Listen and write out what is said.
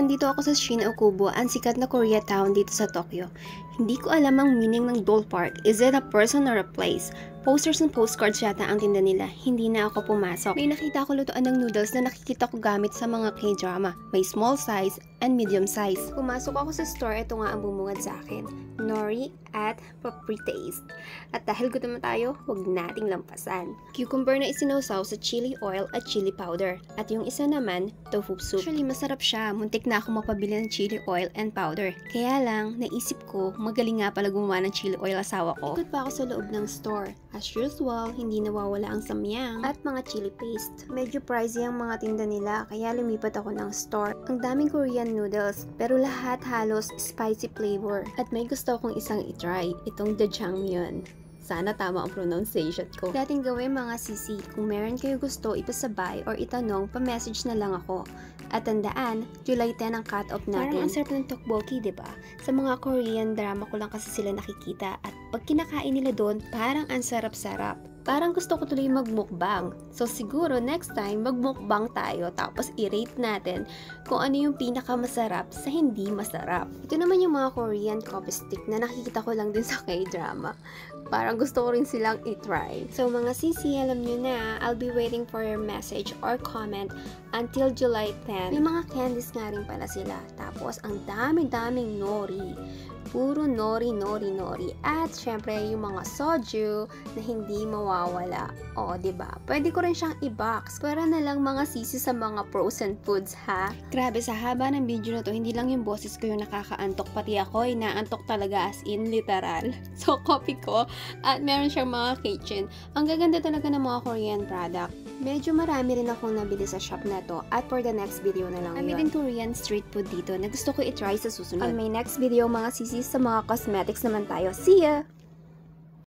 nandito ako sa Shin-Okubo, ang sikat na Koreatown dito sa Tokyo. Hindi ko alam ang meaning ng Doll Park. Is it a person or a place? Posters and postcards yata ang tinda nila. Hindi na ako pumasok. May nakita ko lutuan ng noodles na nakikita ko gamit sa mga K-drama. May small size and medium size. Pumasok ako sa store, ito nga ang bumungad sa akin. Nori at Papri Taste. At dahil gutom na tayo, huwag nating lampasan. Cucumber na isinawsaw sa chili oil at chili powder. At yung isa naman, tofu soup. Actually, masarap siya. Muntik na ako mapabili ng chili oil and powder. Kaya lang, naisip ko, magaling nga pala gumawa ng chili oil asawa ko. Ikot pa ako sa loob ng store. As usual, hindi nawawala ang samyang at mga chili paste. Medyo pricey ang mga tinda nila, kaya lumipat ako ng store. Ang daming Korean noodles, pero lahat halos spicy flavor. At may gusto akong isang itry, itong jjajangmyeon. Sana tama ang pronunciation ko. Dating gawin mga sisi, kung meron kayo gusto ipasabay or itanong, pa-message na lang ako. At tandaan, July 10 ang cut-off natin. Parang ang sarap ng tteokbokki, diba? Sa mga Korean drama ko lang kasi sila nakikita. At pag kinakain nila doon, parang ang sarap-sarap. Parang gusto ko tuloy magmukbang. So siguro next time, magmukbang tayo tapos i-rate natin kung ano yung pinakamasarap sa hindi masarap. Ito naman yung mga Korean coffee stick na nakikita ko lang din sa K-drama. Parang gusto ko rin silang i-try. So mga sisi, alam nyo na, I'll be waiting for your message or comment until July 10. May mga candies nga rin pala sila. Tapos ang dami-daming nori. Puro nori, nori, nori. At syempre, yung mga soju na hindi mawawala. O, diba? Pwede ko rin siyang i-box para na lang mga sisi sa mga frozen foods, ha? Grabe, sa haba ng video na to, hindi lang yung boses ko yung nakakaantok. Pati ako, inaantok talaga as in literal. So, copy ko. At meron siyang mga kitchen. Ang gaganda talaga ng mga Korean product. Medyo marami rin akong nabili sa shop na to. At for the next video na lang yun. Din Korean street food dito na gusto ko i-try sa susunod. On my next video, mga sisi, sa mga cosmetics naman tayo. See ya!